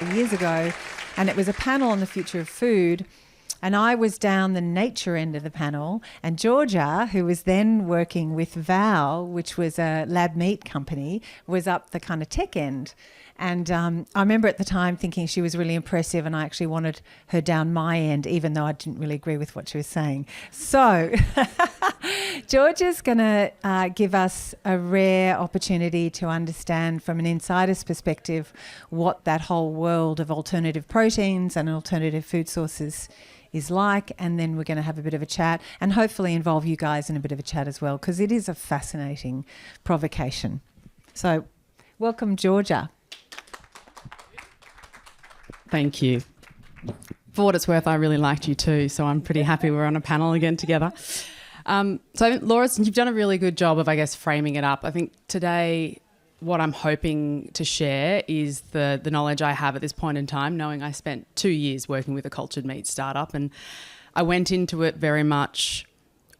many years ago, and it was a panel on the future of food. And I was down the nature end of the panel, and Georgia, who was then working with Val, which was a lab meat company, was up the kind of tech end. And I remember at the time thinking she was really impressive, and I actually wanted her down my end, even though I didn't really agree with what she was saying. So Georgia's going to give us a rare opportunity to understand from an insider's perspective what that whole world of alternative proteins and alternative food sources is like, and then we're going to have a bit of a chat and hopefully involve you guys in a bit of a chat as well, because it is a fascinating provocation. So welcome, Georgia. Thank you. For what it's worth, I really liked you too, so I'm pretty happy we're on a panel again together. So I think, Laura, you've done a really good job of, I guess, framing it up. I think today what I'm hoping to share is the knowledge I have at this point in time, knowing I spent 2 years working with a cultured meat startup, and I went into it very much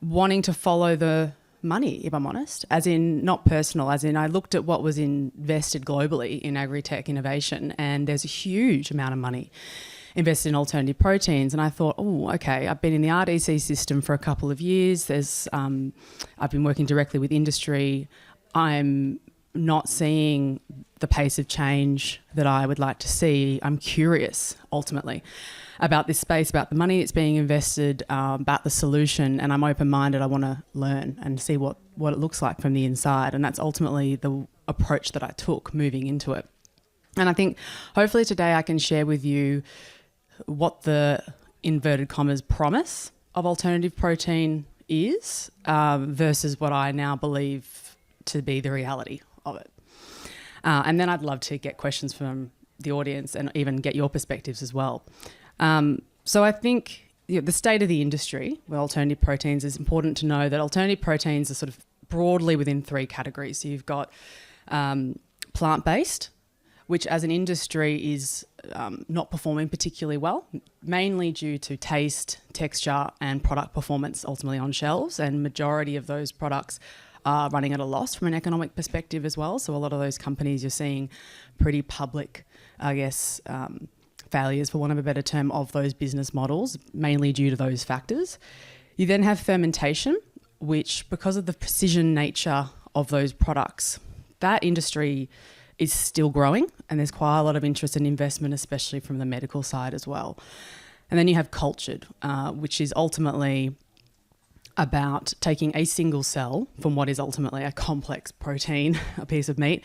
wanting to follow the money, if I'm honest, as in not personal, as in I looked at what was invested globally in agri-tech innovation, and there's a huge amount of money invested in alternative proteins. And I thought, oh, okay, I've been in the RDC system for a couple of years. I've been working directly with industry. I'm not seeing the pace of change that I would like to see. I'm curious, ultimately, about this space, about the money that's being invested, about the solution, and I'm open-minded. I want to learn and see what it looks like from the inside, and that's ultimately the approach that I took moving into it. And I think hopefully today I can share with you what the inverted commas promise of alternative protein is versus what I now believe to be the reality of it. And then I'd love to get questions from the audience and even get your perspectives as well. So I think the state of the industry with alternative proteins is important to know that alternative proteins are sort of broadly within 3 categories. So you've got plant-based, which as an industry is not performing particularly well, mainly due to taste, texture and product performance ultimately on shelves, and majority of those products are running at a loss from an economic perspective as well. So a lot of those companies you're seeing pretty public, I guess, failures, for want of a better term, of those business models, mainly due to those factors. You then have fermentation, which because of the precision nature of those products, that industry is still growing, and there's quite a lot of interest and investment, especially from the medical side as well. And then you have cultured, which is ultimately about taking a single cell from what is ultimately a complex protein, a piece of meat,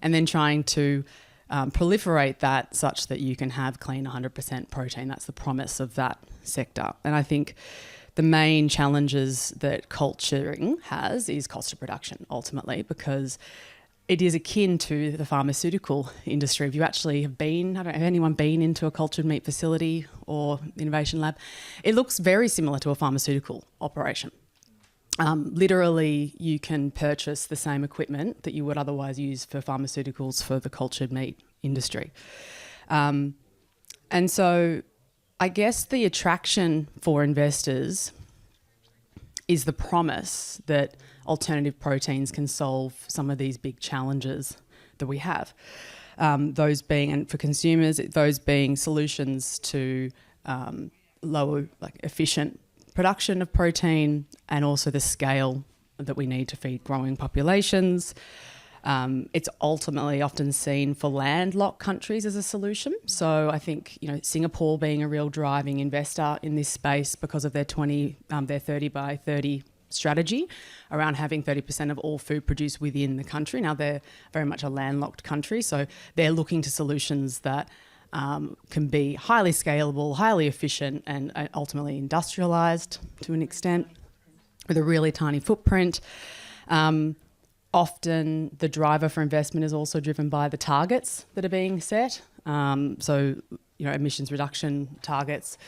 and then trying to proliferate that such that you can have clean 100% protein. That's the promise of that sector. And I think the main challenges that culturing has is cost of production ultimately, because it is akin to the pharmaceutical industry. If you actually have been, I don't know, have anyone been into a cultured meat facility or innovation lab? It looks very similar to a pharmaceutical operation. Literally, you can purchase the same equipment that you would otherwise use for pharmaceuticals for the cultured meat industry. And so I guess the attraction for investors is the promise that alternative proteins can solve some of these big challenges that we have. Those being, and for consumers, those being solutions to lower, efficient production of protein, and also the scale that we need to feed growing populations. It's ultimately often seen for landlocked countries as a solution. So I think, Singapore being a real driving investor in this space because of their 30 by 30 strategy around having 30% of all food produced within the country. Now they're very much a landlocked country, so they're looking to solutions that can be highly scalable, highly efficient, and ultimately industrialised to an extent with a really tiny footprint. Often the driver for investment is also driven by the targets that are being set. Emissions reduction targets,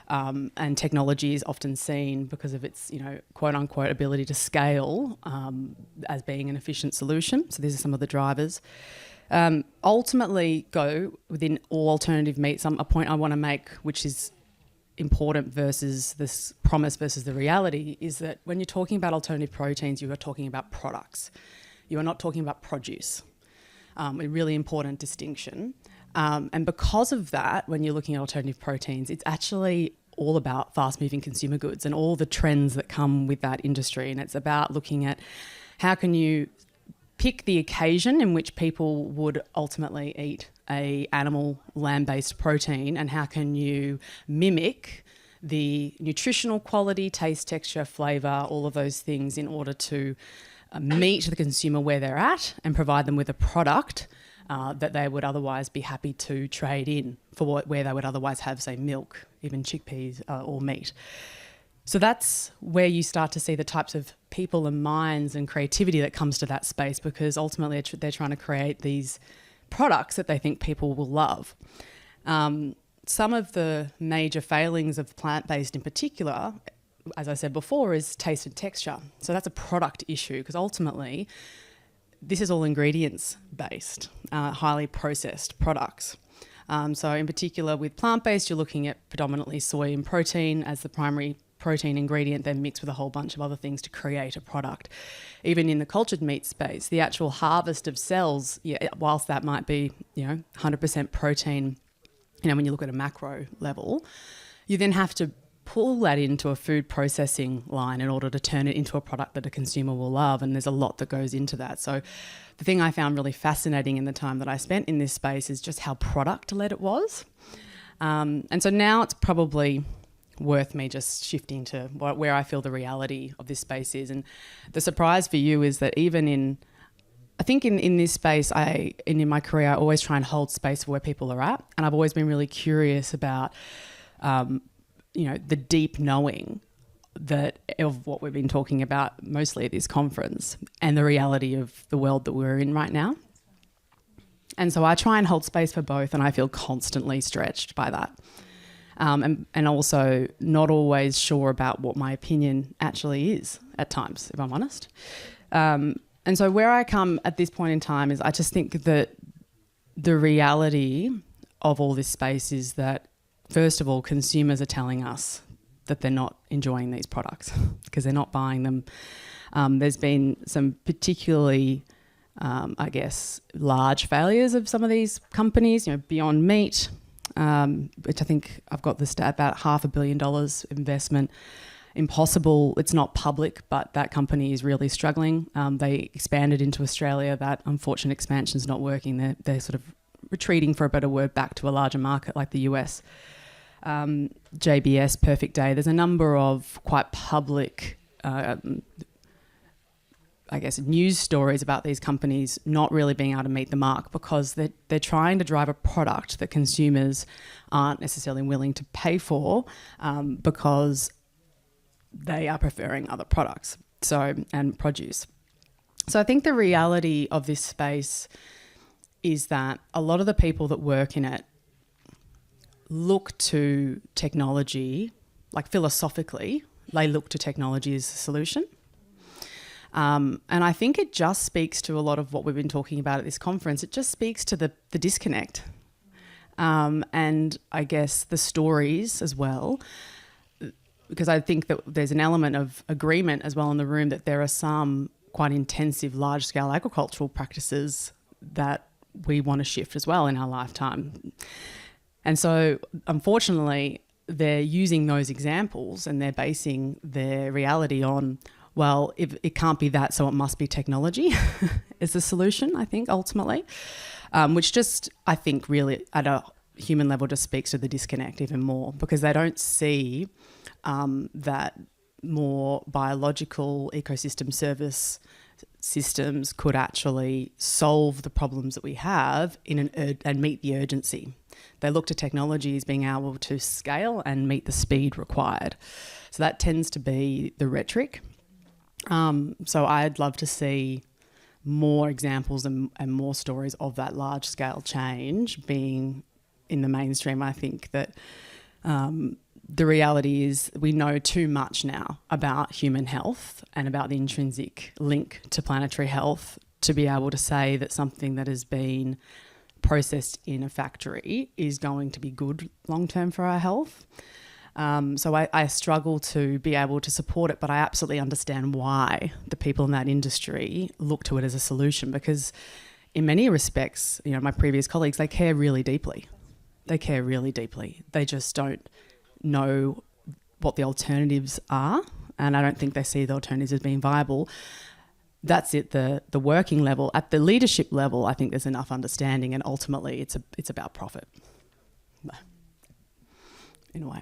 and technology is often seen because of its, quote unquote ability to scale as being an efficient solution. So these are some of the drivers. Ultimately, go within all alternative meats. A point I want to make, which is important versus this promise versus the reality, is that when you're talking about alternative proteins, you are talking about products. You are not talking about produce. A really important distinction. And because of that, when you're looking at alternative proteins, it's actually all about fast-moving consumer goods and all the trends that come with that industry. And it's about looking at how can you pick the occasion in which people would ultimately eat a animal land-based protein, and how can you mimic the nutritional quality, taste, texture, flavour, all of those things in order to meet the consumer where they're at and provide them with a product that they would otherwise be happy to trade in for where they would otherwise have, say, milk, even chickpeas or meat. So that's where you start to see the types of people and minds and creativity that comes to that space, because ultimately they're trying to create these products that they think people will love. Some of the major failings of plant-based in particular, as I said before, is taste and texture. So that's a product issue, because ultimately this is all ingredients-based, highly processed products. So in particular with plant-based, you're looking at predominantly soy and protein as the primary protein ingredient, then mixed with a whole bunch of other things to create a product. Even in the cultured meat space, the actual harvest of cells, whilst that might be 100% protein, when you look at a macro level, you then have to pull that into a food processing line in order to turn it into a product that a consumer will love. And there's a lot that goes into that. So the thing I found really fascinating in the time that I spent in this space is just how product-led it was. And so now it's probably worth me just shifting to where I feel the reality of this space is. And the surprise for you is that even in this space, in my career, I always try and hold space for where people are at. And I've always been really curious about, the deep knowing of what we've been talking about mostly at this conference and the reality of the world that we're in right now. And so I try and hold space for both, and I feel constantly stretched by that. And also not always sure about what my opinion actually is at times, if I'm honest. And so where I come at this point in time is I just think that the reality of all this space is that, first of all, consumers are telling us that they're not enjoying these products because they're not buying them. There's been some particularly, large failures of some of these companies, Beyond Meat, which I think I've got the stat about $500 million investment. Impossible, it's not public, but that company is really struggling. They expanded into Australia. That unfortunate expansion is not working. They're sort of retreating, for a better word, back to a larger market like the US. JBS, Perfect Day. There's a number of quite public, news stories about these companies not really being able to meet the mark because they're trying to drive a product that consumers aren't necessarily willing to pay for because they are preferring other products and produce. So I think the reality of this space is that a lot of the people that work in it look to technology, like philosophically, they look to technology as a solution. And I think it just speaks to a lot of what we've been talking about at this conference. It just speaks to the disconnect. And I guess the stories as well, because I think that there's an element of agreement as well in the room that there are some quite intensive large-scale agricultural practices that we want to shift as well in our lifetime. And so, unfortunately, they're using those examples and they're basing their reality on, well, if it can't be that, so it must be technology is the solution, I think, ultimately, which just, I think, really at a human level just speaks to the disconnect even more because they don't see that more biological ecosystem service systems could actually solve the problems that we have and meet the urgency. They look to technology as being able to scale and meet the speed required. So that tends to be the rhetoric. So I'd love to see more examples and more stories of that large-scale change being in the mainstream. I think that the reality is we know too much now about human health and about the intrinsic link to planetary health to be able to say that something that has been processed in a factory is going to be good long-term for our health. So I struggle to be able to support it, but I absolutely understand why the people in that industry look to it as a solution because in many respects, my previous colleagues, they care really deeply. They care really deeply. They just don't know what the alternatives are, and I don't think they see the alternatives as being viable. That's at the working level. At the leadership level, I think there's enough understanding, and ultimately it's about profit, in a way.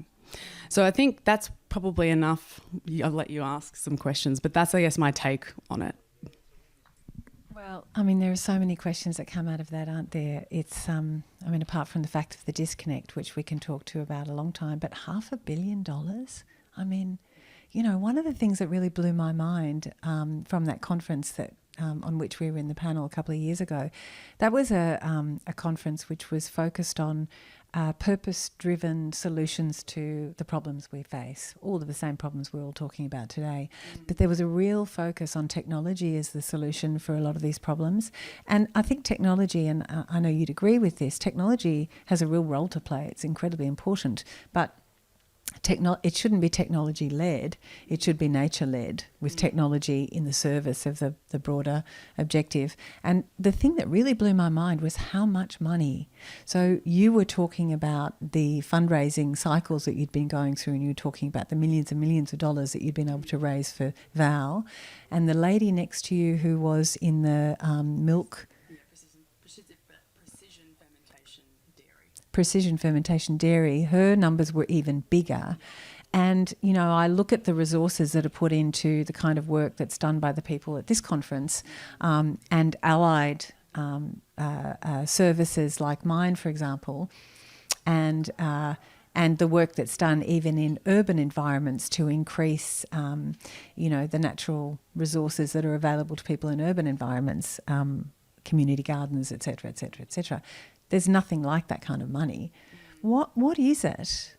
So I think that's probably enough. I'll let you ask some questions, but that's, I guess, my take on it. Well, I mean, there are so many questions that come out of that, aren't there? It's, apart from the fact of the disconnect, which we can talk to about a long time, but $500 million? I mean, one of the things that really blew my mind from that conference that on which we were in the panel a couple of years ago, that was a conference which was focused on purpose-driven solutions to the problems we face, all of the same problems we're all talking about today. But there was a real focus on technology as the solution for a lot of these problems. And I think technology, and I know you'd agree with this, technology has a real role to play. It's incredibly important. But it shouldn't be technology-led. It should be nature-led, with technology in the service of the broader objective. And the thing that really blew my mind was how much money. So you were talking about the fundraising cycles that you'd been going through, and you were talking about the millions and millions of dollars that you'd been able to raise for Val. And the lady next to you who was in the precision fermentation dairy, her numbers were even bigger. And, I look at the resources that are put into the kind of work that's done by the people at this conference and allied services like mine, for example, and the work that's done even in urban environments to increase, the natural resources that are available to people in urban environments, community gardens, et cetera, et cetera, et cetera. There's nothing like that kind of money. What is it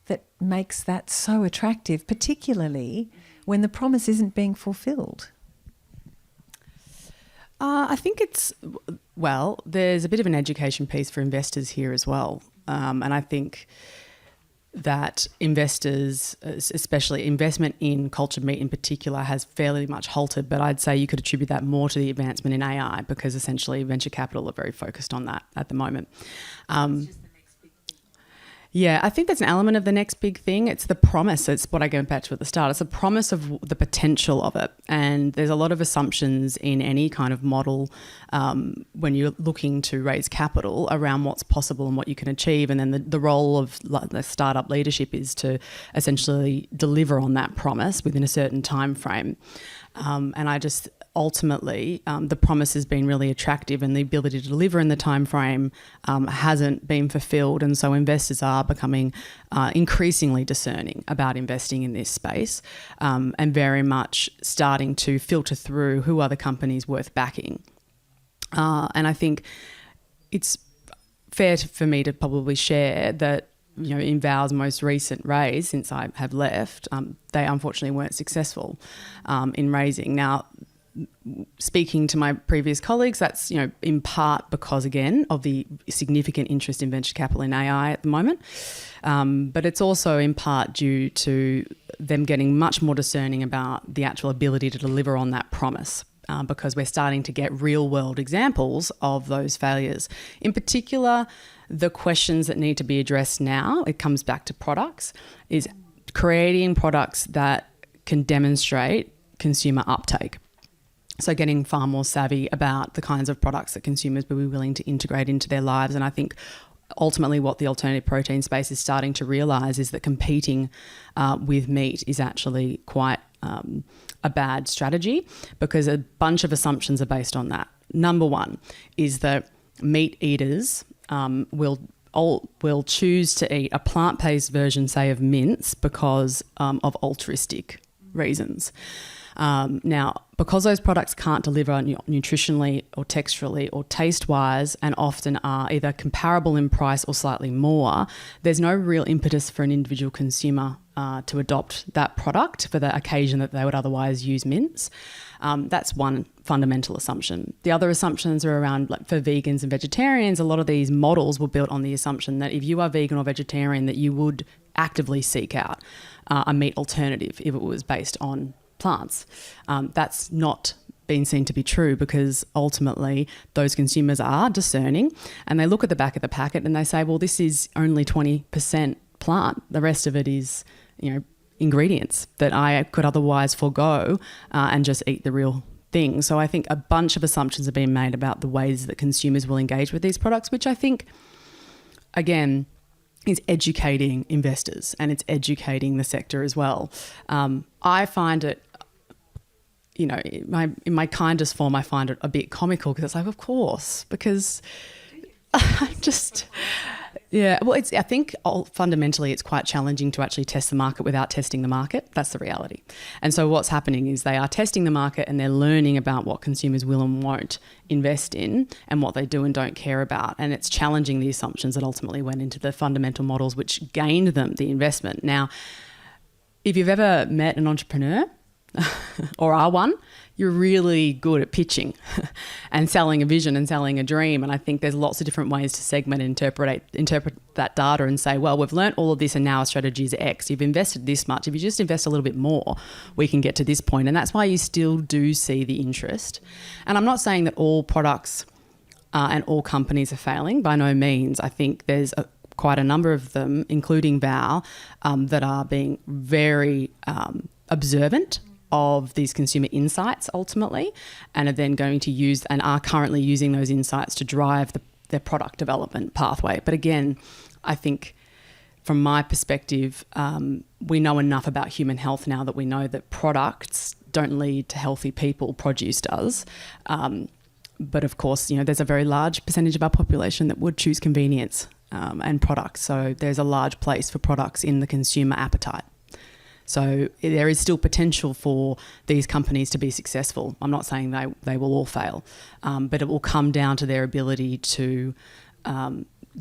that makes that so attractive, particularly when the promise isn't being fulfilled? I think there's a bit of an education piece for investors here as well. And I think that investors, especially investment in cultured meat in particular, has fairly much halted, but I'd say you could attribute that more to the advancement in AI, because essentially venture capital are very focused on that at the moment. Yeah, I think that's an element of the next big thing. It's the promise. It's what I go back to at the start. It's the promise of the potential of it. And there's a lot of assumptions in any kind of model when you're looking to raise capital around what's possible and what you can achieve. And then the role of the startup leadership is to essentially deliver on that promise within a certain time frame. And I just ultimately the promise has been really attractive, and the ability to deliver in the time frame hasn't been fulfilled, and so investors are becoming increasingly discerning about investing in this space, and very much starting to filter through who are the companies worth backing. And I think it's fair for me to probably share that in Val's most recent raise, since I have left, they unfortunately weren't successful in raising. Now, speaking to my previous colleagues, that's in part because, again, of the significant interest in venture capital in AI at the moment, but it's also in part due to them getting much more discerning about the actual ability to deliver on that promise, because we're starting to get real world examples of those failures. In particular, the questions that need to be addressed now, it comes back to products, is creating products that can demonstrate consumer uptake. So getting far more savvy about the kinds of products that consumers will be willing to integrate into their lives. And I think ultimately what the alternative protein space is starting to realise is that competing with meat is actually quite a bad strategy, because a bunch of assumptions are based on that. Number one is that meat eaters will choose to eat a plant-based version, say, of mince because of altruistic reasons. Now, because those products can't deliver nutritionally or texturally or taste-wise, and often are either comparable in price or slightly more, there's no real impetus for an individual consumer to adopt that product for the occasion that they would otherwise use mince. That's one fundamental assumption. The other assumptions are around, like, for vegans and vegetarians, a lot of these models were built on the assumption that if you are vegan or vegetarian, that you would actively seek out a meat alternative if it was based on plants. That's not been seen to be true, because ultimately those consumers are discerning and they look at the back of the packet and they say, well, this is only 20% plant. The rest of it is, ingredients that I could otherwise forego and just eat the real thing. So I think a bunch of assumptions have been made about the ways that consumers will engage with these products, which I think, again, is educating investors and it's educating the sector as well. I find it, in my kindest form, I find it a bit comical, because it's like, of course, because just... Yeah, well, I think fundamentally it's quite challenging to actually test the market without testing the market. That's the reality. And so what's happening is they are testing the market and they're learning about what consumers will and won't invest in and what they do and don't care about. And it's challenging the assumptions that ultimately went into the fundamental models which gained them the investment. Now, if you've ever met an entrepreneur or are one, you're really good at pitching and selling a vision and selling a dream. And I think there's lots of different ways to segment and interpret that data and say, well, we've learnt all of this and now our strategy is X. You've invested this much. If you just invest a little bit more, we can get to this point. And that's why you still do see the interest. And I'm not saying that all products and all companies are failing. By no means. I think there's quite a number of them, including Val, that are being very observant of these consumer insights ultimately, and are then going to use and are currently using those insights to drive their product development pathway. But again, I think from my perspective, we know enough about human health now that we know that products don't lead to healthy people, produce does. But of course, there's a very large percentage of our population that would choose convenience and products. So there's a large place for products in the consumer appetite. So there is still potential for these companies to be successful. I'm not saying they will all fail, but it will come down to their ability to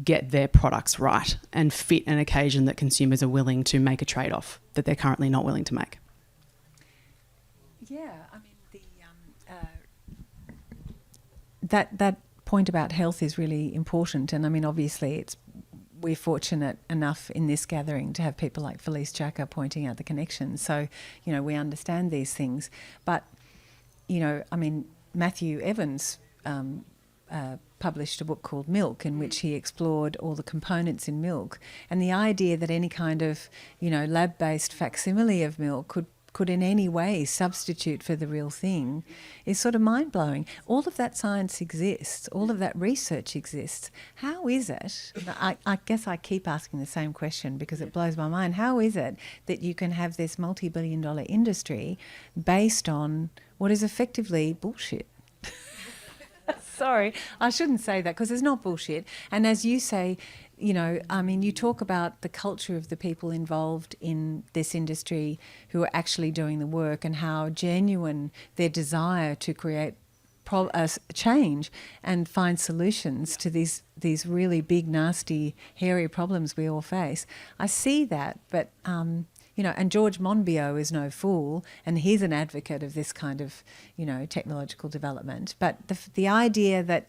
get their products right and fit an occasion that consumers are willing to make a trade-off that they're currently not willing to make. Yeah, I mean, that point about health is really important. And I mean, obviously we're fortunate enough in this gathering to have people like Felice Jacka pointing out the connections. So, we understand these things. But, I mean, Matthew Evans published a book called Milk, in which he explored all the components in milk. And the idea that any kind of, lab-based facsimile of milk could in any way substitute for the real thing is sort of mind-blowing. All of that science exists. All of that research exists. How is it, I guess I keep asking the same question because it blows my mind, how is it that you can have this multi-billion-dollar industry based on what is effectively bullshit? Sorry, I shouldn't say that because it's not bullshit. And as you say, you talk about the culture of the people involved in this industry who are actually doing the work and how genuine their desire to create change and find solutions to these really big, nasty, hairy problems we all face. I see that, but, and George Monbiot is no fool, and he's an advocate of this kind of, technological development. But the idea that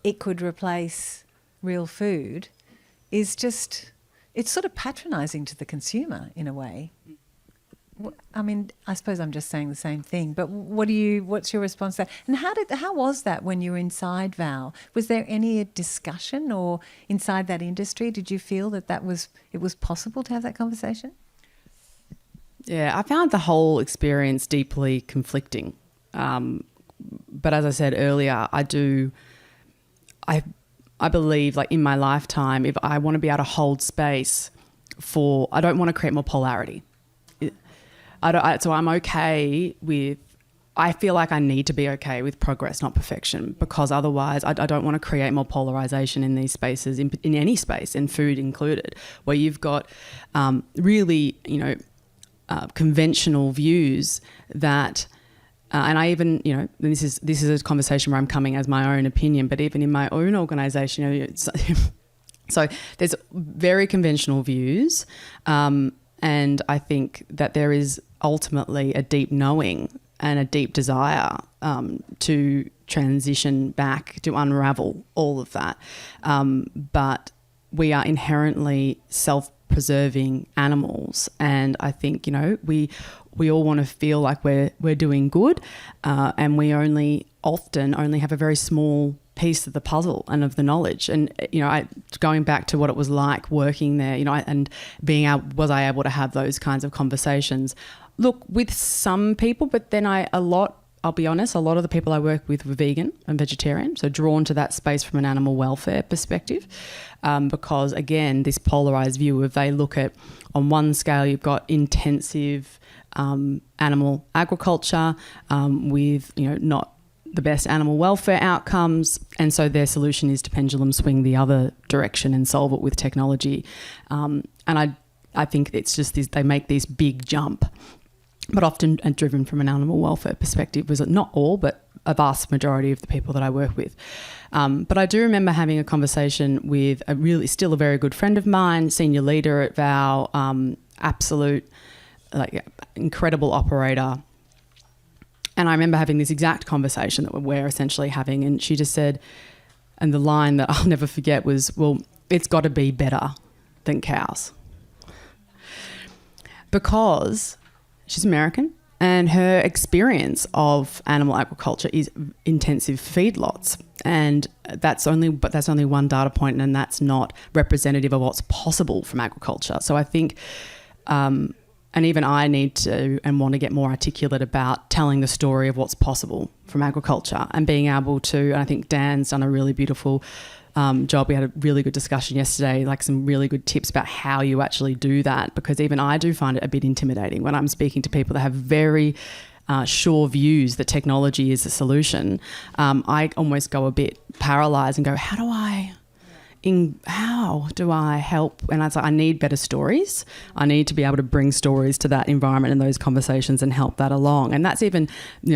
it could replace real food is just, it's sort of patronising to the consumer in a way. I mean, I suppose I'm just saying the same thing, but what's your response to that? And how was that when you were inside Val? Was there any discussion or inside that industry? Did you feel that it was possible to have that conversation? Yeah, I found the whole experience deeply conflicting. But as I said earlier, I believe, like in my lifetime, if I want to be able to hold space I don't want to create more polarity. So I'm okay with, I feel like I need to be okay with progress, not perfection, because otherwise I don't want to create more polarization in these spaces, in any space, and food included, where you've got really, conventional views that, and I even, this is a conversation where I'm coming as my own opinion, but even in my own organisation, so there's very conventional views, and I think that there is ultimately a deep knowing and a deep desire to transition back, to unravel all of that. But we are inherently self-preserving animals, and I think, we all want to feel like we're doing good, and we often only have a very small piece of the puzzle and of the knowledge. And going back to what it was like working there, and was I able to have those kinds of conversations? Look, with some people, but then I'll be honest, a lot of the people I work with were vegan and vegetarian, so drawn to that space from an animal welfare perspective, because again, this polarized view of they look at, on one scale, you've got intensive animal agriculture with not the best animal welfare outcomes, and so their solution is to pendulum swing the other direction and solve it with technology. And I think it's just they make this big jump, but often driven from an animal welfare perspective. Was it not all, but a vast majority of the people that I work with. But I do remember having a conversation with still a very good friend of mine, senior leader at VOW, absolute incredible operator. And I remember having this exact conversation that we're essentially having, and she just said, and the line that I'll never forget was, well, it's got to be better than cows. Because she's American and her experience of animal agriculture is intensive feedlots. And that's only one data point, and that's not representative of what's possible from agriculture. So I think, and even I need to and want to get more articulate about telling the story of what's possible from agriculture and being able to, and I think Dan's done a really beautiful job. We had a really good discussion yesterday, some really good tips about how you actually do that, because even I do find it a bit intimidating when I'm speaking to people that have very sure views that technology is a solution. I almost go a bit paralysed and go, how do I help? And I was like, I need better stories. I need to be able to bring stories to that environment and those conversations and help that along. And that's even,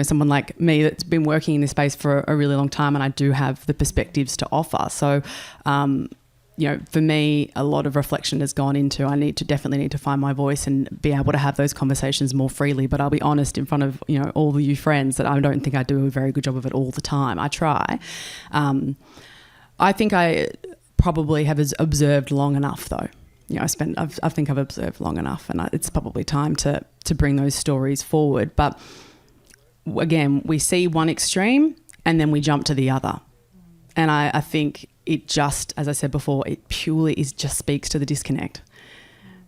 someone like me that's been working in this space for a really long time, and I do have the perspectives to offer. So, for me, a lot of reflection has gone into, definitely need to find my voice and be able to have those conversations more freely. But I'll be honest in front of, all of you friends, that I don't think I do a very good job of it all the time. I try. I think I probably have observed long enough, though. I think I've observed long enough, and it's probably time to bring those stories forward. But again, we see one extreme and then we jump to the other. And I think it just, as I said before, it purely just speaks to the disconnect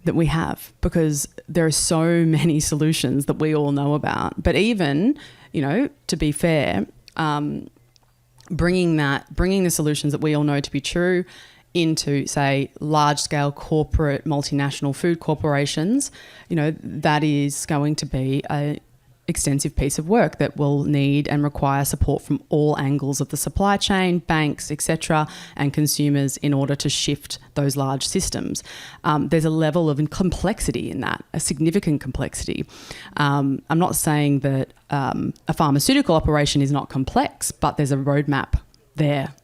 that we have, because there are so many solutions that we all know about. But even, to be fair, bringing the solutions that we all know to be true into, say, large-scale corporate multinational food corporations, that is going to be a extensive piece of work that will need and require support from all angles of the supply chain, banks, etc., and consumers in order to shift those large systems. There's a level of complexity in that, a significant complexity. I'm not saying that a pharmaceutical operation is not complex, but there's a roadmap there.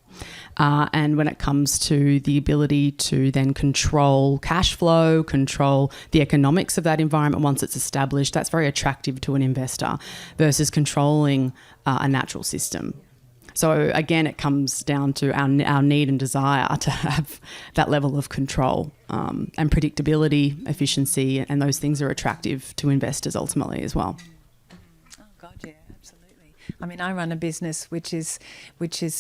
And when it comes to the ability to then control cash flow, control the economics of that environment once it's established, that's very attractive to an investor versus controlling a natural system. So again, it comes down to our need and desire to have that level of control, and predictability, efficiency, and those things are attractive to investors ultimately as well. Oh God, yeah. I mean, I run a business which is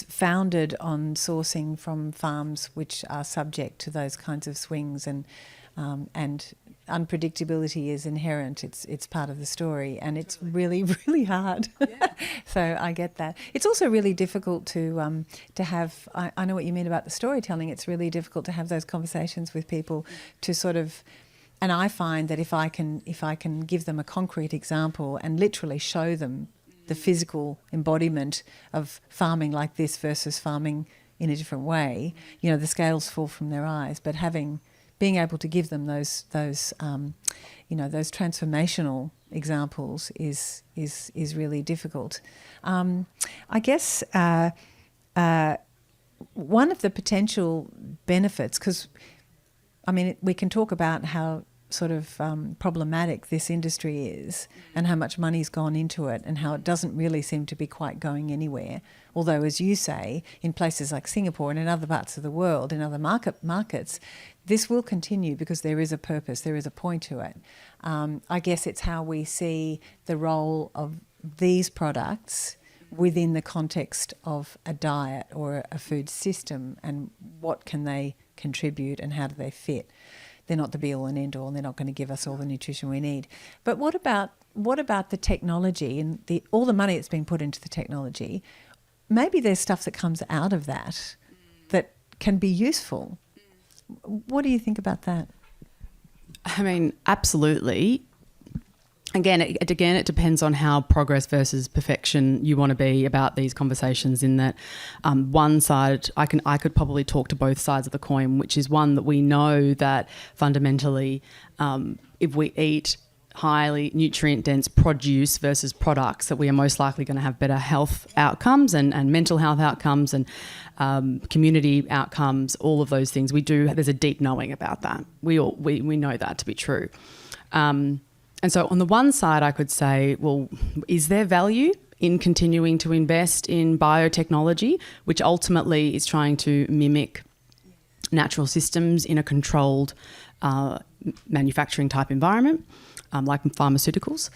founded on sourcing from farms which are subject to those kinds of swings, and unpredictability is inherent. It's part of the story, and it's really, really hard. Yeah. So I get that. It's also really difficult to have. I know what you mean about the storytelling. It's really difficult to have those conversations with people to sort of. And I find that if I can give them a concrete example and literally show them the physical embodiment of farming like this versus farming in a different way, the scales fall from their eyes. But being able to give them those transformational examples is really difficult. I guess one of the potential benefits, because we can talk about how sort of problematic this industry is, and how much money's gone into it, and how it doesn't really seem to be quite going anywhere. Although, as you say, in places like Singapore and in other parts of the world, in other markets, this will continue because there is a purpose, there is a point to it. I guess it's how we see the role of these products within the context of a diet or a food system, and what can they contribute and how do they fit. They're not the be-all and end-all, and they're not going to give us all the nutrition we need. But what about the technology and all the money that's being put into the technology? Maybe there's stuff that comes out of that that can be useful. What do you think about that? I mean, absolutely. Again, it depends on how progress versus perfection you want to be about these conversations. In that, one side, I could probably talk to both sides of the coin, which is one that we know that fundamentally, if we eat highly nutrient dense produce versus products, that we are most likely going to have better health outcomes and mental health outcomes and community outcomes. All of those things there's a deep knowing about that. We know that to be true. And so on the one side, I could say, well, is there value in continuing to invest in biotechnology, which ultimately is trying to mimic natural systems in a controlled manufacturing type environment, like pharmaceuticals,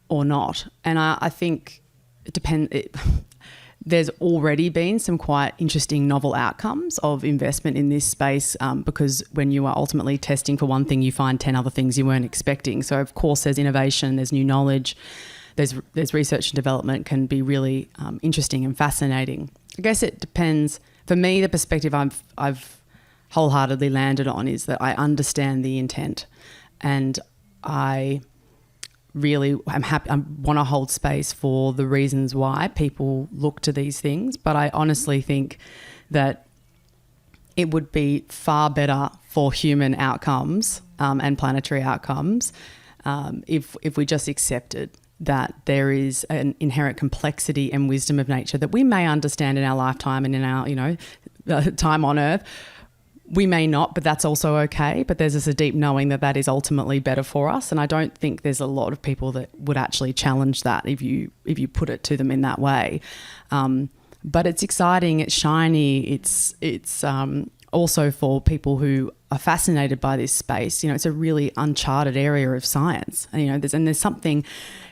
or not? And I think it depends. There's already been some quite interesting novel outcomes of investment in this space, because when you are ultimately testing for one thing, you find 10 other things you weren't expecting. So, of course, there's innovation, there's new knowledge, there's research and development can be really interesting and fascinating. I guess it depends. For me, the perspective I've wholeheartedly landed on is that I understand the intent, and I really I'm happy. I want to hold space for the reasons why people look to these things, but I honestly think that it would be far better for human outcomes and planetary outcomes if we just accepted that there is an inherent complexity and wisdom of nature that we may understand in our lifetime and in our time on Earth. We may not, but that's also okay. But there's just a deep knowing that is ultimately better for us. And I don't think there's a lot of people that would actually challenge that if you put it to them in that way. But it's exciting, it's shiny, it's also for people who are fascinated by this space. It's a really uncharted area of science. There's something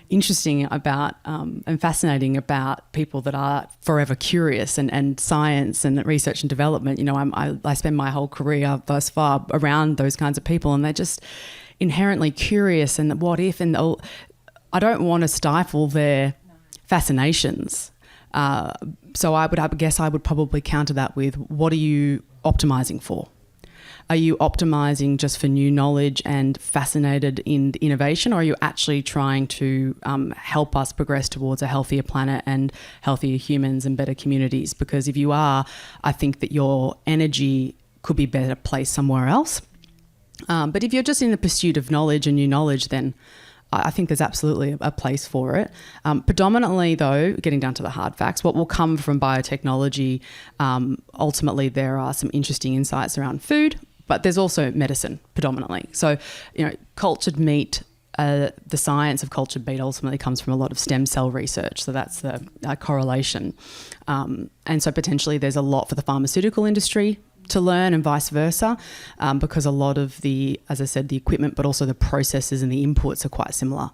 interesting about and fascinating about people that are forever curious and science and research and development. I spend my whole career thus far around those kinds of people, and they're just inherently curious and what if, and I don't want to stifle their fascinations. So I guess I would probably counter that with, what are you optimizing for? Are you optimizing just for new knowledge and fascinated in innovation, or are you actually trying to help us progress towards a healthier planet and healthier humans and better communities? Because if you are, I think that your energy could be better placed somewhere else. But if you're just in the pursuit of knowledge and new knowledge, then I think there's absolutely a place for it. Predominantly, though, getting down to the hard facts, what will come from biotechnology, ultimately there are some interesting insights around food, but there's also medicine predominantly. So, cultured meat, the science of cultured meat ultimately comes from a lot of stem cell research. So that's the correlation. And so potentially there's a lot for the pharmaceutical industry to learn and vice versa, because a lot of as I said, the equipment, but also the processes and the inputs are quite similar.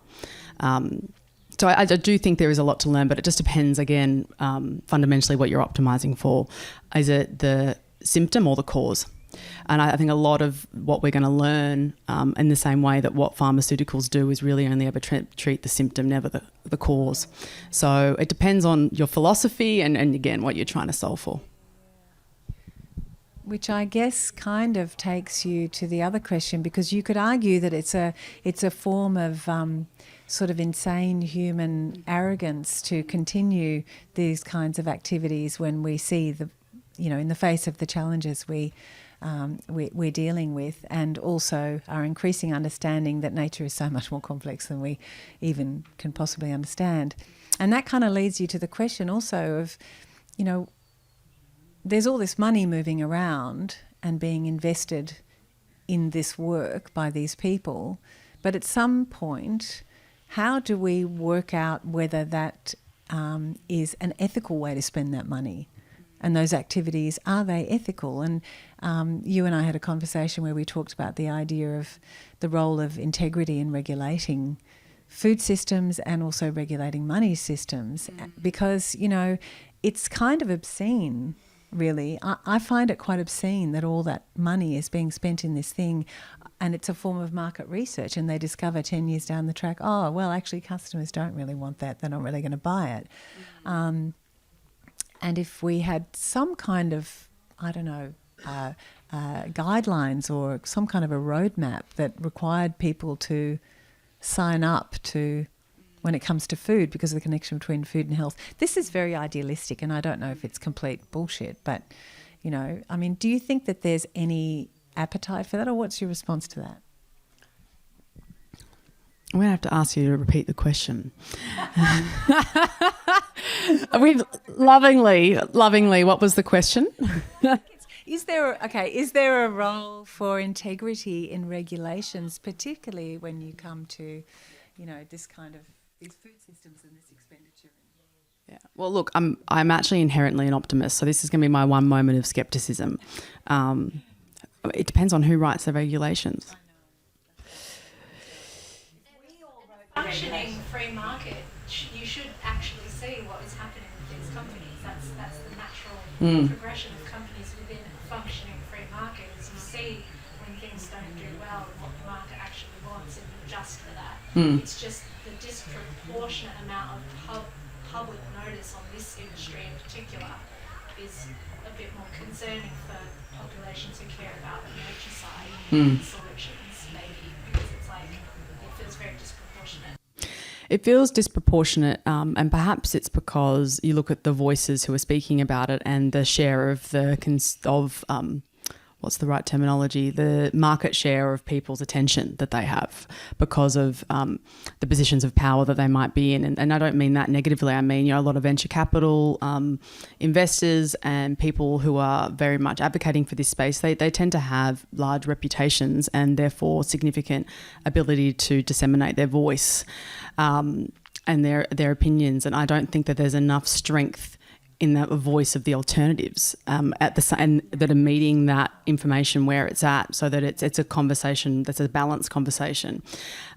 So I do think there is a lot to learn, but it just depends, again, fundamentally what you're optimizing for. Is it the symptom or the cause? And I think a lot of what we're going to learn in the same way that what pharmaceuticals do is really only ever treat the symptom, never the cause. So it depends on your philosophy and again, what you're trying to solve for. Which I guess kind of takes you to the other question, because you could argue that it's a form of sort of insane human arrogance to continue these kinds of activities when we see in the face of the challenges we're dealing with, and also our increasing understanding that nature is so much more complex than we even can possibly understand. And that kind of leads you to the question also of, there's all this money moving around and being invested in this work by these people. But at some point, how do we work out whether that is an ethical way to spend that money? And those activities, are they ethical? And you and I had a conversation where we talked about the idea of the role of integrity in regulating food systems and also regulating money systems, because, you know, it's kind of obscene, really. I find it quite obscene that all that money is being spent in this thing, and it's a form of market research, and they discover 10 years down the track, oh, well, actually customers don't really want that. They're not really going to buy it. And if we had some kind of, I don't know, guidelines or some kind of a roadmap that required people to sign up to when it comes to food, because of the connection between food and health. This is very idealistic, and I don't know if it's complete bullshit, but, you know, I mean, do you think that there's any appetite for that, or what's your response to that? I'm going to have to ask you to repeat the question. We've lovingly, what was the question? Is there a role for integrity in regulations, particularly when you come to, you know, this kind of these food systems and this expenditure? Yeah. Well, look, I'm actually inherently an optimist, so this is going to be my one moment of skepticism. It depends on who writes the regulations. Functioning free market, you should actually see what is happening with these companies. That's the natural progression of companies within a functioning free market. Is you see when things don't do well and what the market actually wants, and you adjust for that. It's just the disproportionate amount of public notice on this industry in particular is a bit more concerning for populations who care about the nature side solutions, maybe, because it's like it feels very disproportionate. It feels disproportionate, and perhaps it's because you look at the voices who are speaking about it and the share of what's the right terminology, the market share of people's attention that they have because of the positions of power that they might be in. And I don't mean that negatively. I mean, you know, a lot of venture capital investors and people who are very much advocating for this space, they tend to have large reputations and therefore significant ability to disseminate their voice and their opinions. And I don't think that there's enough strength in the voice of the alternatives and that are meeting that information where it's at, so that it's a conversation that's a balanced conversation.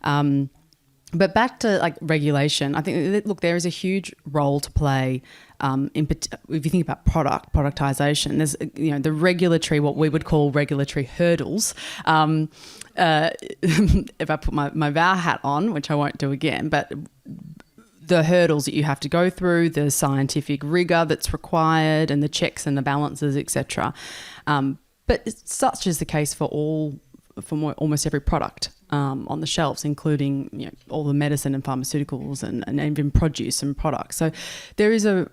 But back to like regulation, I think look, there is a huge role to play. If you think about productization, there's, you know, the regulatory, what we would call regulatory hurdles. If I put my vow hat on, which I won't do again, but the hurdles that you have to go through, the scientific rigor that's required, and the checks and the balances, etc. But such is the case for almost every product on the shelves, including, you know, all the medicine and pharmaceuticals and even produce and products. So there is a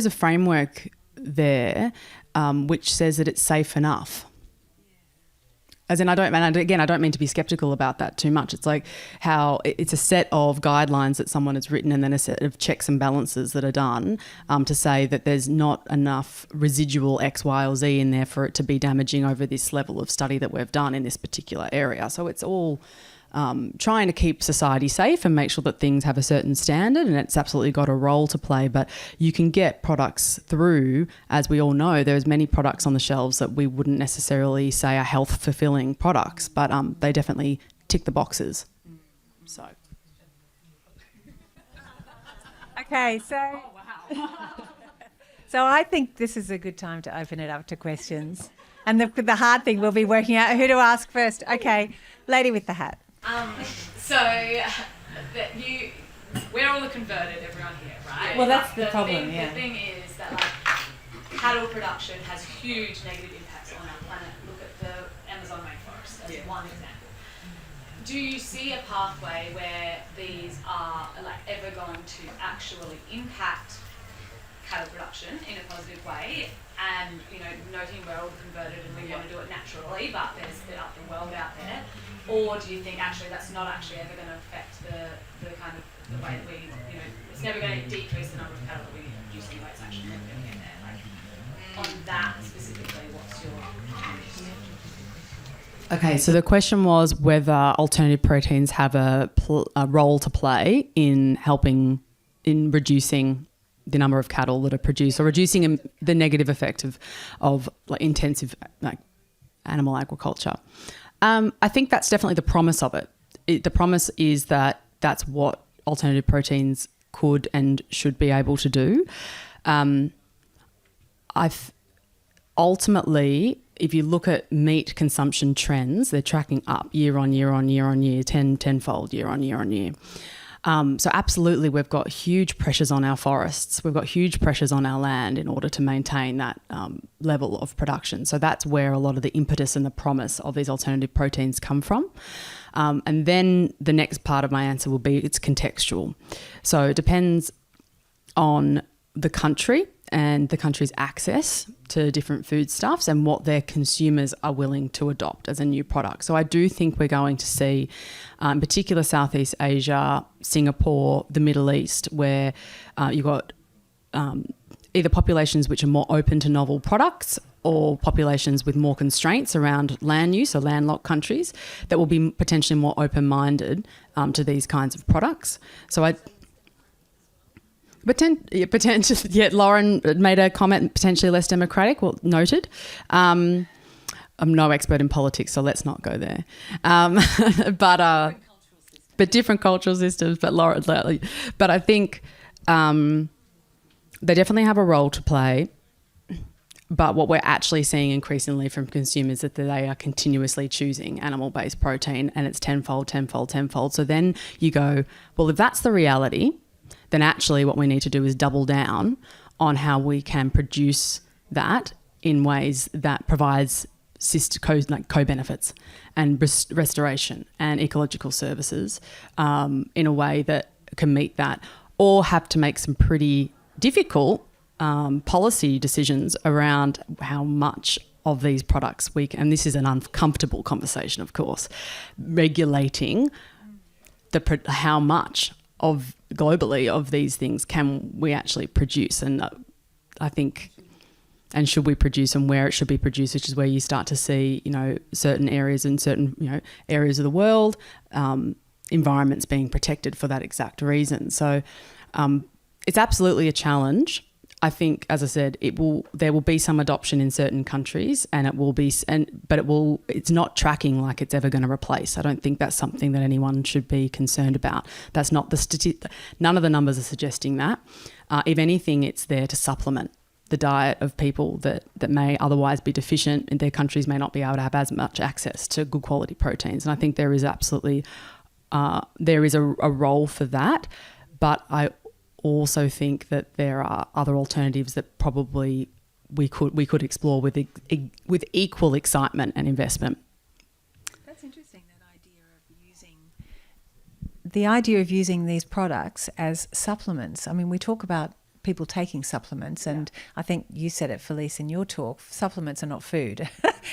framework there which says that it's safe enough. As in, I don't mean to be skeptical about that too much. It's like how it's a set of guidelines that someone has written and then a set of checks and balances that are done to say that there's not enough residual X, Y, or Z in there for it to be damaging over this level of study that we've done in this particular area. So it's all trying to keep society safe and make sure that things have a certain standard, and it's absolutely got a role to play. But you can get products through, as we all know, there's many products on the shelves that we wouldn't necessarily say are health fulfilling products, but they definitely tick the boxes. So. Okay, so so I think this is a good time to open it up to questions, and the hard thing will be working out who to ask first. Okay, lady with the hat. We're all converted, everyone here, right? Well, that's the problem, yeah. The thing is that, like, cattle production has huge negative impacts on our planet. Look at the Amazon rainforest as one example. Do you see a pathway where these are, like, ever going to actually impact cattle production in a positive way? And, you know, noting we're all converted and we want to do it naturally, but there's the other world out there. Or do you think actually that's not actually ever going to affect the kind of the way that we, you know, it's never going to decrease the number of cattle that we use anyway, it's actually never going to get there? Like, On that specifically, what's your... Okay, so the question was whether alternative proteins have a role to play in helping in reducing the number of cattle that are produced, or reducing the negative effect of like intensive like animal agriculture. I think that's definitely the promise of it. The promise is that that's what alternative proteins could and should be able to do. Ultimately, if you look at meat consumption trends, they're tracking up year on year on year on year, tenfold year on year on year. So absolutely, we've got huge pressures on our forests. We've got huge pressures on our land in order to maintain that level of production. So that's where a lot of the impetus and the promise of these alternative proteins come from. And then the next part of my answer will be it's contextual. So it depends on the country and the country's access to different foodstuffs and what their consumers are willing to adopt as a new product. So I do think we're going to see, in particular Southeast Asia, Singapore, the Middle East, where you've got either populations which are more open to novel products or populations with more constraints around land use, or landlocked countries, that will be potentially more open-minded to these kinds of products. So potentially, Lauren made a comment, potentially less democratic. Well, noted. I'm no expert in politics, so let's not go there. But different cultural systems. But I think they definitely have a role to play. But what we're actually seeing increasingly from consumers is that they are continuously choosing animal-based protein, and it's tenfold. So then you go, well, if that's the reality, then actually what we need to do is double down on how we can produce that in ways that provides co-benefits and restoration and ecological services in a way that can meet that, or have to make some pretty difficult policy decisions around how much of these products and this is an uncomfortable conversation, of course, regulating how much of globally of these things can we actually produce, and I think, and should we produce, and where it should be produced, which is where you start to see, certain areas in certain, areas of the world, environments being protected for that exact reason. So it's absolutely a challenge. I think, as I said, there will be some adoption in certain countries, and it's not tracking like it's ever going to replace. I don't think that's something that anyone should be concerned about. That's not none of the numbers are suggesting that. If anything, it's there to supplement the diet of people that may otherwise be deficient, and their countries may not be able to have as much access to good quality proteins. And I think there is absolutely a role for that, but I also think that there are other alternatives that probably we could explore with equal excitement and investment. That's interesting, the idea of using these products as supplements. I mean, we talk about people taking supplements, and I think you said it, Felice, in your talk, supplements are not food.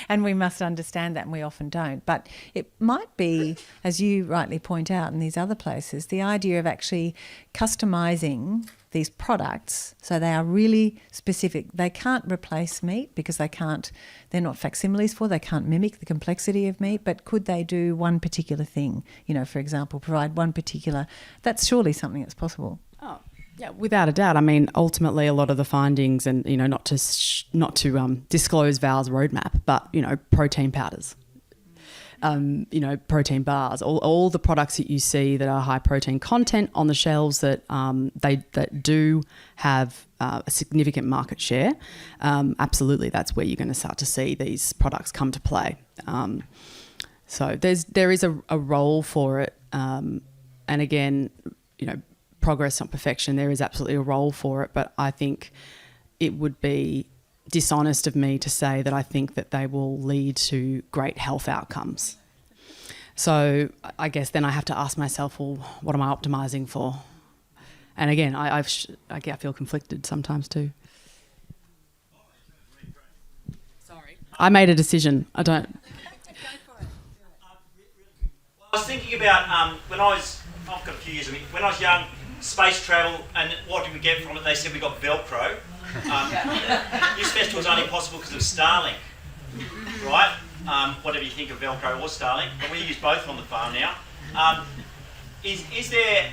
And we must understand that, and we often don't. But it might be, as you rightly point out in these other places, the idea of actually customising these products so they are really specific. They can't replace meat because they're not facsimiles they can't mimic the complexity of meat, but could they do one particular thing? For example, provide one particular, that's surely something that's possible. Oh, yeah, without a doubt. I mean, ultimately, a lot of the findings, and not to disclose Val's roadmap, but protein powders, protein bars, all the products that you see that are high protein content on the shelves that that do have a significant market share. Absolutely, that's where you're going to start to see these products come to play. So there is a role for it, and again, progress, not perfection. There is absolutely a role for it, but I think it would be dishonest of me to say that I think that they will lead to great health outcomes. So I guess then I have to ask myself, well, what am I optimising for? And again, I feel conflicted sometimes too. Sorry, I made a decision. I don't. I was thinking about I'm confused. When I was young, space travel, and what did we get from it? They said we got Velcro. This festival is only possible because of Starlink, right? Whatever you think of Velcro or Starlink, but we use both on the farm now. Is there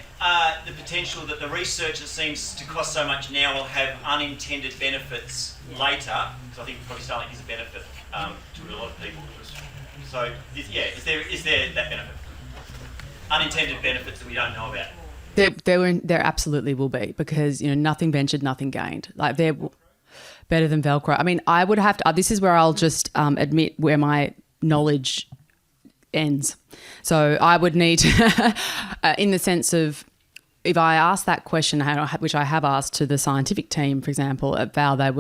the potential that the research that seems to cost so much now will have unintended benefits later? Because I think probably Starlink is a benefit to a lot of people. So, is there that benefit? Unintended benefits that we don't know about? There absolutely will be, because nothing ventured, nothing gained. Like, they're better than Velcro. I mean, I would have to. This is where I'll just admit where my knowledge ends. So I would need, in the sense of, if I ask that question, which I have asked to the scientific team, for example, at Val, they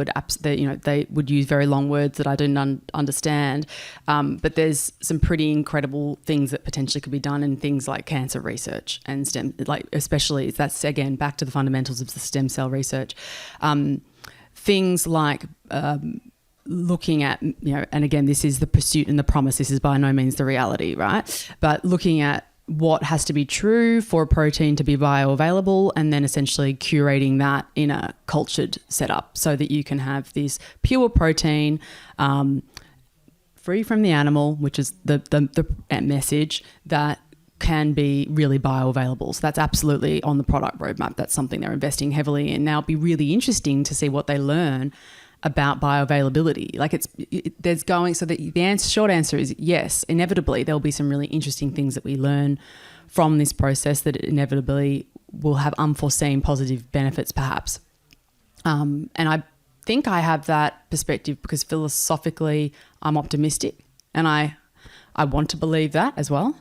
would use very long words that I didn't understand. But there's some pretty incredible things that potentially could be done in things like cancer research and stem, especially that's again back to the fundamentals of the stem cell research. Things like looking at, and again, this is the pursuit and the promise. This is by no means the reality, right? But looking at what has to be true for a protein to be bioavailable, and then essentially curating that in a cultured setup so that you can have this pure protein free from the animal, which is the message, that can be really bioavailable. So that's absolutely on the product roadmap. That's something they're investing heavily in. Now, it'll be really interesting to see what they learn about bioavailability. So the short answer is yes, inevitably there'll be some really interesting things that we learn from this process that inevitably will have unforeseen positive benefits perhaps. And I think I have that perspective because philosophically I'm optimistic, and I want to believe that as well.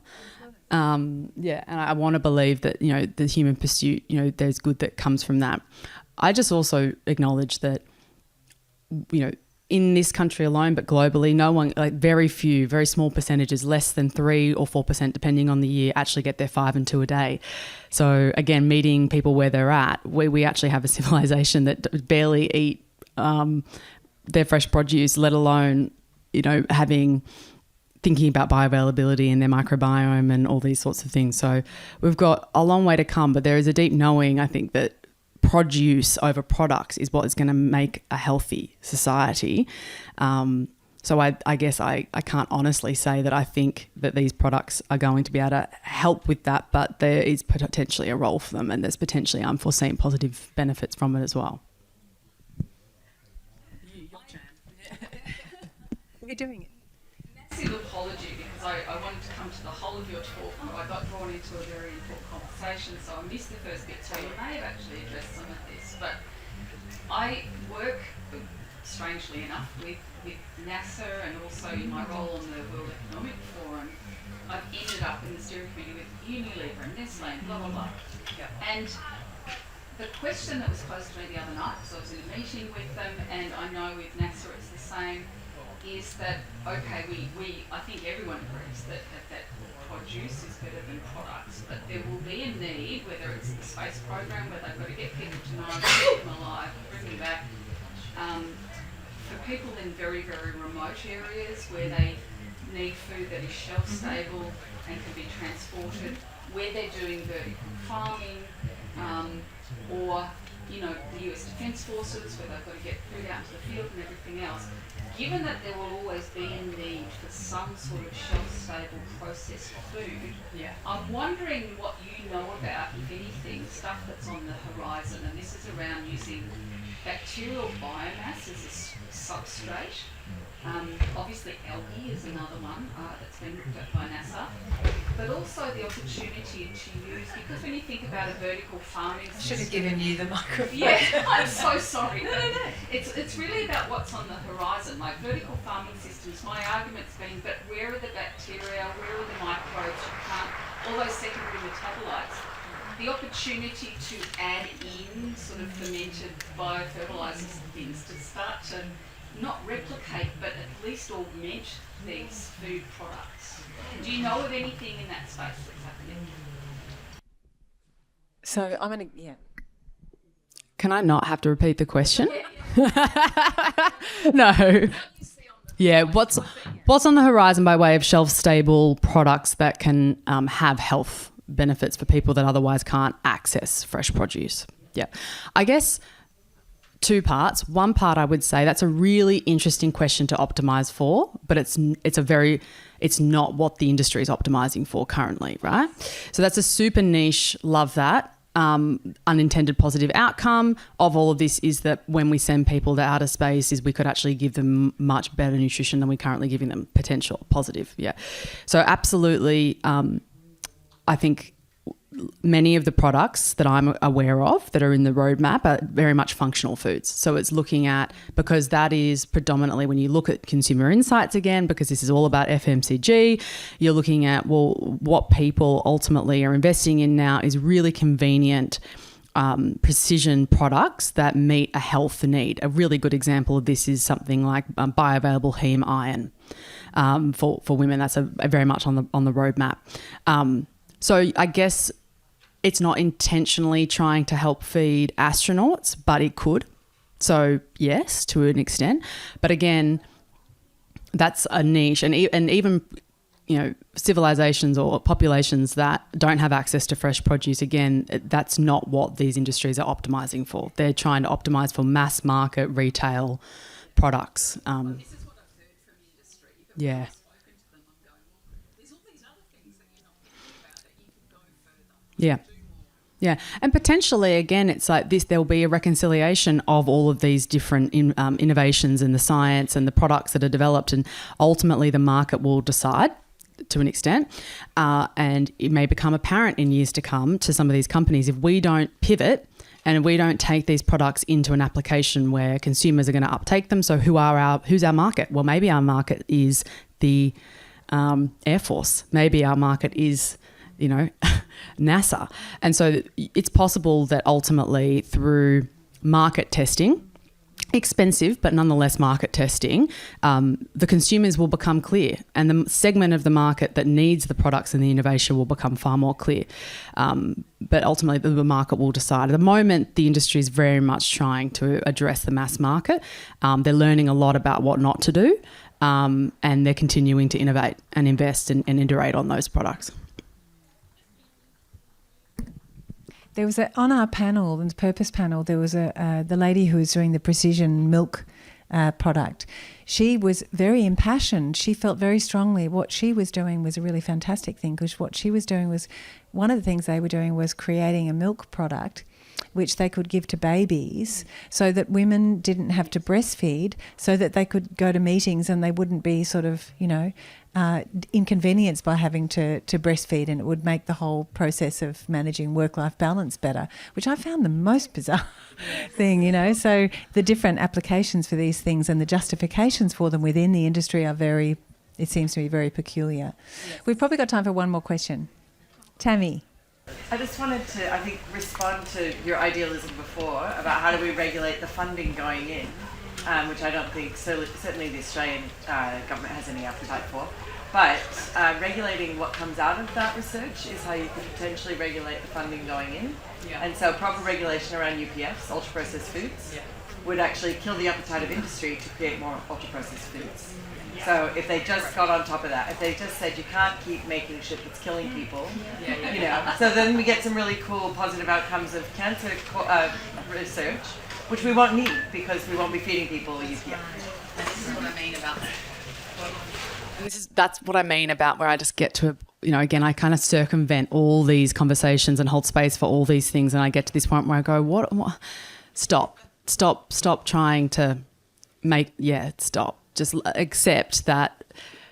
And I want to believe that, the human pursuit, there's good that comes from that. I just also acknowledge that, in this country alone, but globally, no one, very small percentages, less than 3 or 4%, depending on the year, actually get their 5 and 2 a day. So again, meeting people where they're at, we actually have a civilization that barely eat their fresh produce, let alone, thinking about bioavailability and their microbiome and all these sorts of things. So we've got a long way to come, but there is a deep knowing, I think, that produce over products is what is going to make a healthy society. So I guess I can't honestly say that I think that these products are going to be able to help with that, but there is potentially a role for them, and there's potentially unforeseen positive benefits from it as well. You're doing it. Massive apology, because I wanted to come to the whole of your talk, but I got drawn into a very important conversation, so I missed the first bit, so you may have actually addressed some of this. But I work, strangely enough, with NASA, and also in my role on the World Economic Forum, I've ended up in the steering committee with Unilever and Nestle and blah, blah, blah. And the question that was posed to me the other night, because I was in a meeting with them, and I know with NASA it's the same, is that, okay, we I think everyone agrees that produce is better than products, but there will be a need, whether it's the space program where they've got to get people to know, keep them alive, bring them back, for people in very, very remote areas where they need food that is shelf stable and can be transported, where they're doing vertical farming, or the US Defence Forces where they've got to get food out to the field and everything else. Given that there will always be a need for some sort of shelf-stable processed food, I'm wondering what you know about, if anything, stuff that's on the horizon, and this is around using bacterial biomass as a substrate. Obviously algae is another one that's been looked at by NASA, but also the opportunity to use, because when you think about a vertical farming system... I should have given you the microphone. Yeah, I'm so sorry. No. It's really about what's on the horizon, like vertical farming systems. My argument's been, but where are the bacteria, where are the microbes, all those secondary metabolites? The opportunity to add in sort of fermented biofertilizers and things to start to not replicate, but at least augment these food products. Do you know of anything in that space that's happening? So I'm going to, Can I not have to repeat the question? No. Yeah, what's on the horizon by way of shelf-stable products that can have health benefits for people that otherwise can't access fresh produce. Yeah. I guess 2 parts. One part, I would say that's a really interesting question to optimize for, but it's not what the industry is optimizing for currently, right? So that's a super niche, love that. Unintended positive outcome of all of this is that when we send people to outer space is we could actually give them much better nutrition than we're currently giving them. Potential positive, yeah. So absolutely, I think many of the products that I'm aware of that are in the roadmap are very much functional foods. So it's looking at, because that is predominantly when you look at consumer insights again, because this is all about FMCG, you're looking at, well, what people ultimately are investing in now is really convenient precision products that meet a health need. A really good example of this is something like bioavailable heme iron for women. That's a very much on the roadmap. So I guess it's not intentionally trying to help feed astronauts, but it could. So yes, to an extent. But again, that's a niche, and even civilizations or populations that don't have access to fresh produce. Again, that's not what these industries are optimizing for. They're trying to optimize for mass market retail products. This is what I've heard from the industry. Yeah. There's all these other things that you're not thinking about that you can go further. Yeah. Yeah. And potentially, again, it's like this, there'll be a reconciliation of all of these different innovations in the science and the products that are developed, and ultimately the market will decide to an extent, and it may become apparent in years to come to some of these companies if we don't pivot and we don't take these products into an application where consumers are going to uptake them. So who's our market? Well, maybe our market is the Air Force. Maybe our market is NASA. And so it's possible that ultimately through market testing, expensive but nonetheless market testing, the consumers will become clear, and the segment of the market that needs the products and the innovation will become far more clear. But ultimately the market will decide. At the moment, the industry is very much trying to address the mass market. They're learning a lot about what not to do, and they're continuing to innovate and invest and iterate on those products. There was on our panel, the purpose panel, there was the lady who was doing the precision milk product. She was very impassioned. She felt very strongly what she was doing was a really fantastic thing, because what she was doing was, one of the things they were doing was creating a milk product which they could give to babies so that women didn't have to breastfeed, so that they could go to meetings and they wouldn't be sort of, inconvenienced by having to breastfeed, and it would make the whole process of managing work-life balance better, which I found the most bizarre thing, So the different applications for these things and the justifications for them within the industry are it seems to be very peculiar. Yes. We've probably got time for one more question. Tammy. I just wanted to, respond to your idealism before about how do we regulate the funding going in, which I don't think certainly the Australian government has any appetite for. But regulating what comes out of that research is how you could potentially regulate the funding going in. Yeah. And so proper regulation around UPFs, ultra-processed foods, would actually kill the appetite of industry to create more ultra-processed foods. So if they just got on top of that, if they just said you can't keep making shit that's killing people, so then we get some really cool positive outcomes of cancer research, which we won't need because we won't be feeding people UPF. This is what I mean about that. And that's what I mean about where I just get to, again, I kind of circumvent all these conversations and hold space for all these things, and I get to this point where I go, what? Stop trying to stop. Just accept that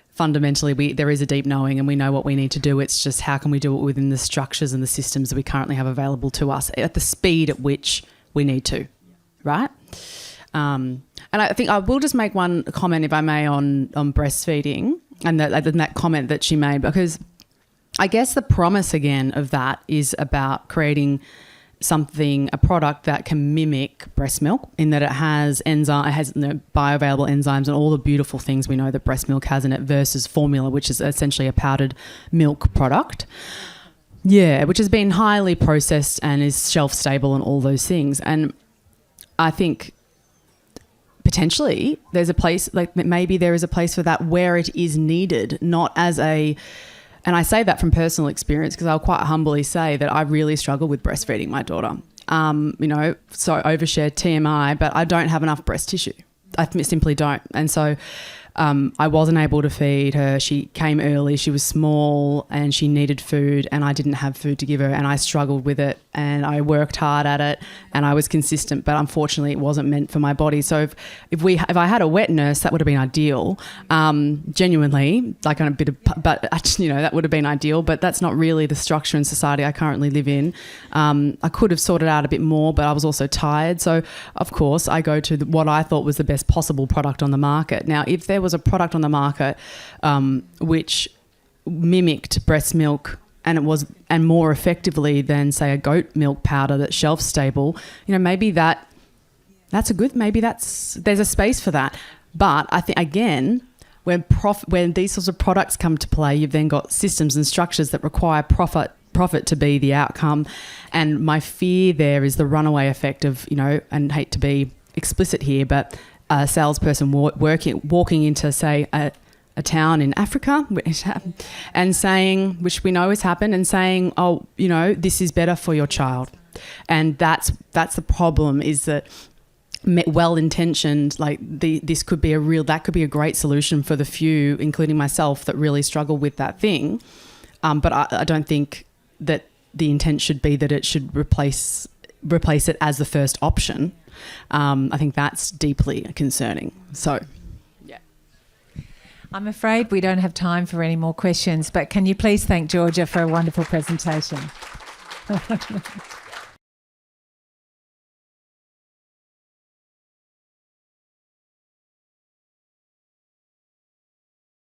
fundamentally there is a deep knowing and we know what we need to do. It's just how can we do it within the structures and the systems that we currently have available to us at the speed at which we need to, right? And I think I will just make one comment, if I may, on breastfeeding and that comment that she made, because I guess the promise again of that is about creating a product that can mimic breast milk in that it has bioavailable enzymes and all the beautiful things we know that breast milk has in it, versus formula, which is essentially a powdered milk product. Yeah, which has been highly processed and is shelf stable and all those things. And I think potentially maybe there is a place for that where it is needed, not as a And I say that from personal experience because I'll quite humbly say that I really struggle with breastfeeding my daughter. So overshare TMI, but I don't have enough breast tissue. I simply don't. And so I wasn't able to feed her. She came early, she was small and she needed food and I didn't have food to give her and I struggled with it and I worked hard at it and I was consistent, but unfortunately it wasn't meant for my body. So if I had a wet nurse, that would have been ideal. Genuinely, like on a bit of, but that would have been ideal, but that's not really the structure and society I currently live in. I could have sorted out a bit more, but I was also tired. So of course I go to what I thought was the best possible product on the market. Now, if there was a product on the market which mimicked breast milk and more effectively than say a goat milk powder that's shelf stable, maybe that's there's a space for that. But I think again, when these sorts of products come to play, you've then got systems and structures that require profit to be the outcome, and my fear there is the runaway effect of and hate to be explicit here, but a salesperson walking into, say, a town in Africa and saying, which we know has happened, and saying, oh, this is better for your child. And that's the problem, is that well-intentioned, like this could be that could be a great solution for the few, including myself, that really struggle with that thing. But I don't think that the intent should be that it should replace it as the first option. I think that's deeply concerning. So, yeah. I'm afraid we don't have time for any more questions, but can you please thank Georgia for a wonderful presentation?